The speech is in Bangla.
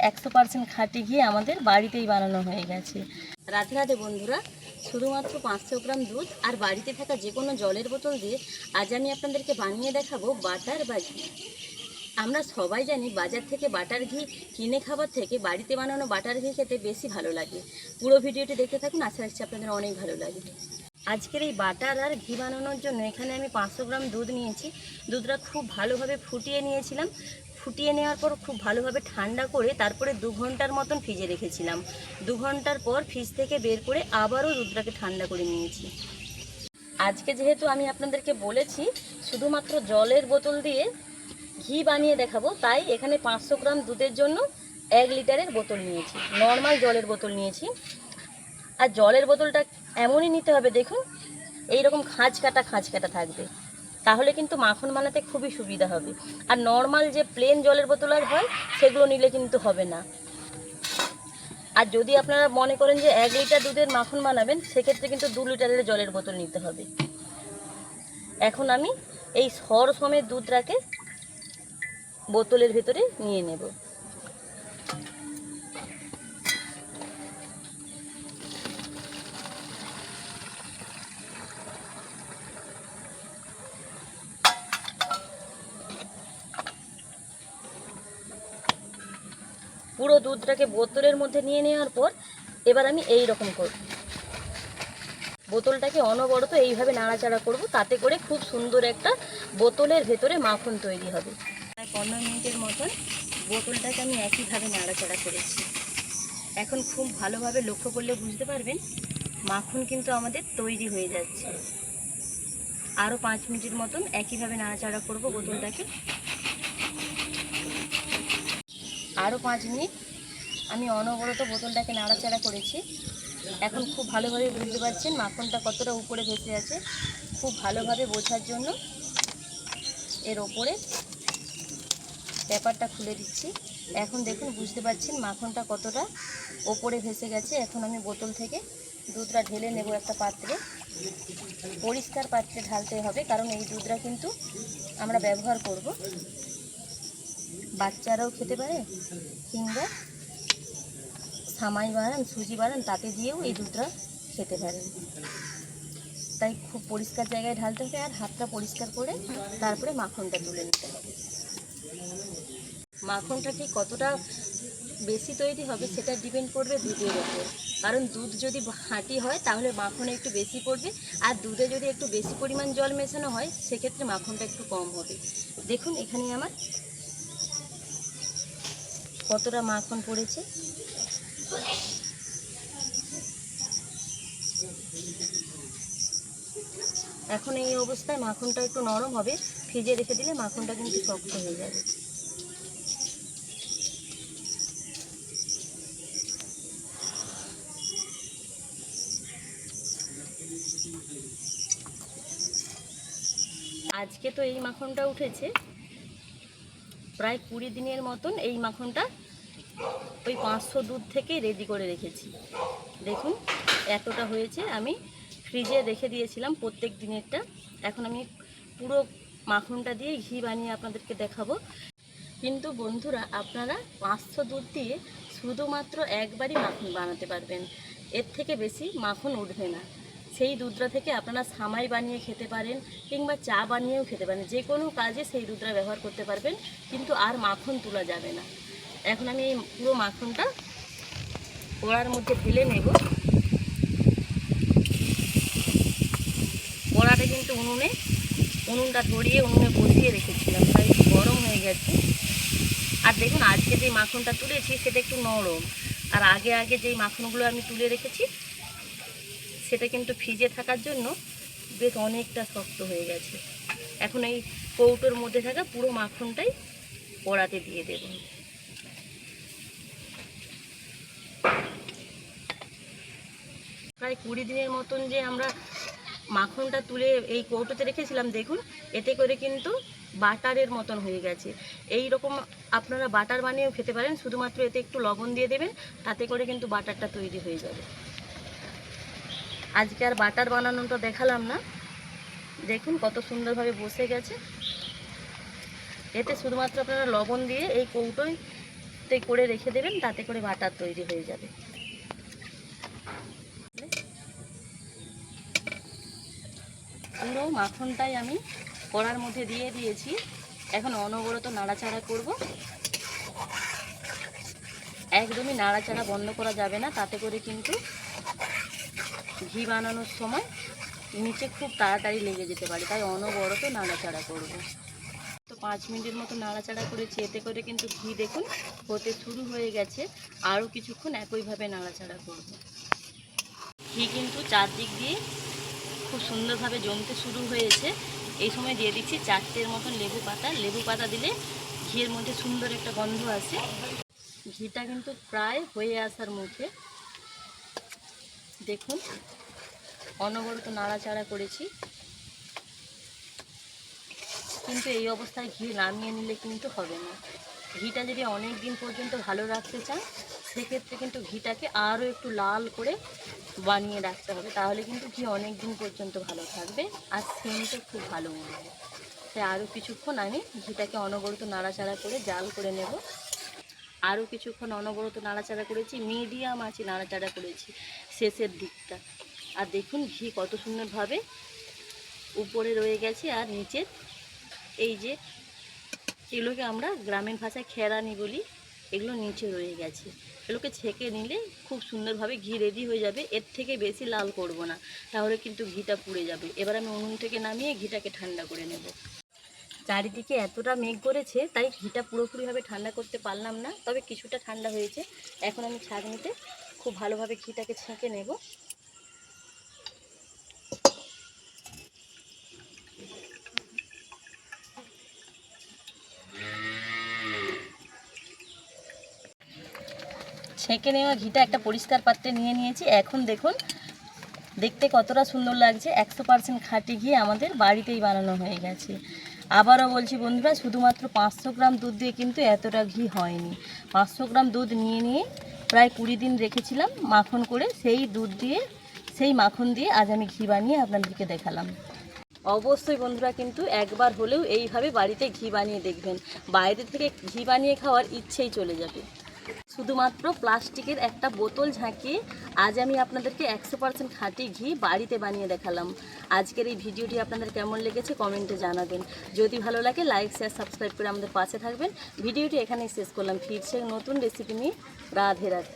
100% খাঁটি ঘি আমাদের বাড়িতেই বানানো হয়ে গেছে। রাধে রাধে বন্ধুরা, শুধুমাত্র 500 গ্রাম দুধ আর বাড়িতে থাকা যে কোনো জলের বোতল দিয়ে আজ আমি আপনাদেরকে বানিয়ে দেখাবো বাটার বা ঘি। আমরা সবাই জানি বাজার থেকে বাটার ঘি কিনে খাবার থেকে বাড়িতে বানানো বাটার ঘি খেতে বেশি ভালো লাগে। পুরো ভিডিওটি দেখতে থাকুন, আশা রাখছি আপনাদের অনেক ভালো লাগে। আজকের এই বাটার আর ঘি বানানোর জন্য এখানে আমি 500 গ্রাম দুধ নিয়েছি। দুধটা খুব ভালোভাবে ফুটিয়ে নিয়েছিলাম। ফুটিয়ে নেওয়ার পর খুব ভালোভাবে ঠান্ডা করে তারপরে 2 ঘন্টার মতন ফ্রিজে রেখেছিলাম। 2 ঘন্টার পর ফ্রিজ থেকে বের করে আবারও দুধটাকে ঠান্ডা করে নিয়েছি। আজকে যেহেতু আমি আপনাদেরকে বলেছি শুধুমাত্র জলের বোতল দিয়ে ঘি বানিয়ে দেখাবো, তাই এখানে 500 গ্রাম দুধের জন্য 1 লিটারের বোতল নিয়েছি, নর্মাল জলের বোতল নিয়েছি। আর জলের বোতলটা এমনই নিতে হবে, দেখুন এইরকম খাঁজ কাটা থাকবে, তাহলে কিন্তু মাখন বানাতে খুবই সুবিধা হবে। আর নর্মাল যে প্লেন জলের বোতল আর হয় সেগুলো নিলে কিন্তু হবে না। আর যদি আপনারা মনে করেন যে 1 লিটার দুধের মাখন বানাবেন, সেক্ষেত্রে কিন্তু 2 লিটারের জলের বোতল নিতে হবে। এখন আমি এই সর সমেত দুধটাকে বোতলের ভেতরে নিয়ে নেব। পুরো দুধটাকে বোতলের মধ্যে নিয়ে নেওয়ার পর এবার আমি এই রকম করব, বোতলটাকে অনবরত এইভাবে নাড়াচাড়া করব, তাতে করে খুব সুন্দর একটা বোতলের ভেতরে মাখন তৈরি হবে। প্রায় 15 মিনিটের মতন বোতলটাকে আমি একইভাবে নাড়াচাড়া করেছি। এখন খুব ভালোভাবে লক্ষ্য করলে বুঝতে পারবেন মাখন কিন্তু আমাদের তৈরি হয়ে যাচ্ছে। আরও 5 মিনিটের মতন একইভাবে নাড়াচাড়া করব বোতলটাকে। আরও 5 মিনিট আমি অনবরত বোতলটাকে নাড়াচাড়া করেছি। এখন খুব ভালোভাবে বুঝতে পারছেন মাখনটা কতটা উপরে ভেসে আছে। খুব ভালোভাবে বোঝার জন্য এর ওপরে পেপারটা খুলে দিচ্ছি। এখন দেখুন বুঝতে পারছেন মাখনটা কতটা ওপরে ভেসে গেছে। এখন আমি বোতল থেকে দুধটা ঢেলে নেব একটা পাত্রে। পরিষ্কার পাত্রে ঢালতে হবে, কারণ এই দুধটা কিন্তু আমরা ব্যবহার করব, বাচ্চারাও খেতে পারে, কিংবা সামাই বানান, সুজি বানান, তাতে দিয়েও এই দুধটা খেতে পারেন। তাই খুব পরিষ্কার জায়গায় ঢালতে হবে আর হাতটা পরিষ্কার করে তারপরে মাখনটা তুলে নিতে হবে। মাখনটা ঠিক কতটা বেশি তৈরি হবে সেটা ডিপেন্ড করবে দুধের ওপর, কারণ দুধ যদি খাঁটি হয় তাহলে মাখনে একটু বেশি পড়বে, আর দুধে যদি একটু বেশি পরিমাণ জল মেশানো হয় সেক্ষেত্রে মাখনটা একটু কম হবে। দেখুন এখানে আমার কতটা মাখন পড়েছে। এখন এই অবস্থায় মাখনটা একটু নরম হবে, ফ্রিজে রেখে দিলে মাখনটা কিন্তু শক্ত হয়ে যাবে। আজকে তো এই মাখনটা উঠেছে প্রায় 20 দিনের মতন। এই মাখনটা ওই 500 দুধ থেকে রেডি করে রেখেছি। দেখুন এতটা হয়েছে, আমি ফ্রিজে রেখে দিয়েছিলাম প্রত্যেক দিনেরটা। এখন আমি পুরো মাখনটা দিয়ে ঘি বানিয়ে আপনাদেরকে দেখাবো। কিন্তু বন্ধুরা, আপনারা 500 দুধ দিয়ে শুধুমাত্র একবারই মাখন বানাতে পারবেন, এর থেকে বেশি মাখন উঠবে না। সেই দুধটা থেকে আপনারা সামাই বানিয়ে খেতে পারেন, কিংবা চা বানিয়েও খেতে পারেন, যে কোনো কাজে সেই দুধটা ব্যবহার করতে পারবেন, কিন্তু আর মাখন তোলা যাবে না। এখন আমি এই পুরো মাখনটা কড়ার মধ্যে ঢেলে নেব। কড়াটা কিন্তু উনুনটা ধরিয়ে উনুনে বসিয়ে রেখেছিলাম, তাই গরম হয়ে গেছে। আর দেখুন আজকে যে মাখনটা তুলেছি সেটা একটু নরম, আর আগে যেই মাখনগুলো আমি তুলে রেখেছি সেটা কিন্তু ফ্রিজে থাকার জন্য বেশ অনেকটা শক্ত হয়ে গেছে। এখন এই কৌটোর মধ্যে থাকা পুরো মাখনটাই কড়াতে দিয়ে দেব। প্রায় 20 দিনের মতন যে আমরা মাখনটা তুলে এই কৌটোতে রেখেছিলাম, দেখুন এতে করে কিন্তু বাটারের মতন হয়ে গেছে। এই রকম আপনারা বাটার বানিয়েও খেতে পারেন, শুধুমাত্র এতে একটু লবণ দিয়ে দেবেন, তাতে করে কিন্তু বাটারটা তৈরি হয়ে যাবে। আজকে আর বাটার বানানোটা দেখালাম না, দেখুন কত সুন্দরভাবে বসে গেছে। এতে শুধুমাত্র আপনারা লবণ দিয়ে এই কৌটোয় মুহূর্তে করে রেখে দেবেন, তাতে করে বাটার তৈরি হয়ে যাবে। পুরো মাখনটাই আমি কড়ার মধ্যে দিয়ে দিয়েছি। এখন অনবরত নাড়াচাড়া করব। একদমই নাড়াচাড়া বন্ধ করা যাবে না, তাতে করে কিন্তু ঘি বানানোর সময় নিচে খুব তাড়াতাড়ি লেগে যেতে পারে, তাই অনবরত নাড়াচাড়া করব। তো 5 মিনিটের মতো নাড়াচাড়া করেছি, এতে করে কিন্তু ঘি দেখুন হতে শুরু হয়ে গেছে। আরও কিছুক্ষণ একইভাবে নাড়াচাড়া করব। ঘি কিন্তু চারদিক দিয়ে খুব সুন্দরভাবে জমতে শুরু হয়েছে। এই সময় দিয়ে দিচ্ছি 4টের মতন লেবু পাতা। লেবু পাতা দিলে ঘিয়ের মধ্যে সুন্দর একটা গন্ধ আসে। ঘিটা কিন্তু প্রায় হয়ে আসার মুখে, দেখুন অনবরত নাড়াচাড়া করেছি। কিন্তু এই অবস্থায় ঘি নামিয়ে নিলে কিন্তু হবে না। ঘিটা যদি অনেক দিন পর্যন্ত ভালো রাখতে চান, সেক্ষেত্রে কিন্তু ঘিটাকে আরও একটু লাল করে বানিয়ে রাখতে হবে, তাহলে কিন্তু ঘি অনেক দিন পর্যন্ত ভালো থাকবে আর সেন্টও খুব ভালো উঠবে। তাই আরও কিছুক্ষণ আমি ঘিটাকে অনবরত নাড়াচাড়া করে জাল করে নেব। আরও কিছুক্ষণ অনবরত নাড়াচাড়া করেছি, মিডিয়াম আঁচে নাড়াচাড়া করেছি শেষের দিকটা। আর দেখুন ঘি কত সুন্দরভাবে উপরে রয়ে গেছে, আর নিচের এই যে এগুলোকে আমরা গ্রামীণ ভাষায় খেরানি বলি, এগুলো নিচে রয়ে গেছে। এগুলোকে ছেঁকে নিলে খুব সুন্দরভাবে ঘি রেডি হয়ে যাবে। এর থেকে বেশি লাল করব না, তাহলে কিন্তু ঘিটা পুড়ে যাবে। এবার আমি উনুন থেকে নামিয়ে ঘিটাকে ঠান্ডা করে নেব। চারিদিকে এতটা মেঘ করেছে, তাই ঘিটা পুরোপুরিভাবে ঠান্ডা করতে পারলাম না, তবে কিছুটা ঠান্ডা হয়েছে। এখন আমি ছাঁকনিতে খুব ভালোভাবে ঘিটাকে ছেঁকে নেব। ছেঁকে নেওয়া ঘিটা একটা পরিষ্কার পাত্রে নিয়ে নিয়েছি। এখন দেখুন দেখতে কতটা সুন্দর লাগছে। 100% খাঁটি ঘি আমাদের বাড়িতেই বানানো হয়ে গেছে। আবারও বলছি বন্ধুরা, শুধুমাত্র 500 গ্রাম দুধ দিয়ে কিন্তু এতটা ঘি হয়নি। 500 গ্রাম দুধ নিয়ে প্রায় 20 দিন রেখেছিলাম মাখন করে, সেই মাখন দিয়ে আজ আমি ঘি বানিয়ে আপনাদেরকে দেখালাম। অবশ্যই বন্ধুরা কিন্তু একবার হলেও এইভাবে বাড়িতে ঘি বানিয়ে দেখবেন, বাইরে থেকে ঘি বানিয়ে খাওয়ার ইচ্ছেই চলে যাবে। শুধুমাত্র প্লাস্টিকের একটা বোতল ঝাঁকিয়ে আজ আমি আপনাদেরকে 100% খাঁটি ঘি বাড়িতে বানিয়ে দেখালাম। আজকের এই ভিডিওটি আপনাদের কেমন লেগেছে কমেন্টে জানাবেন। যদি ভালো লাগে লাইক শেয়ার সাবস্ক্রাইব করে আমাদের পাশে থাকবেন। ভিডিওটি এখানেই শেষ করলাম, ফিরছে নতুন রেসিপি নিয়ে। রাধে রাধে।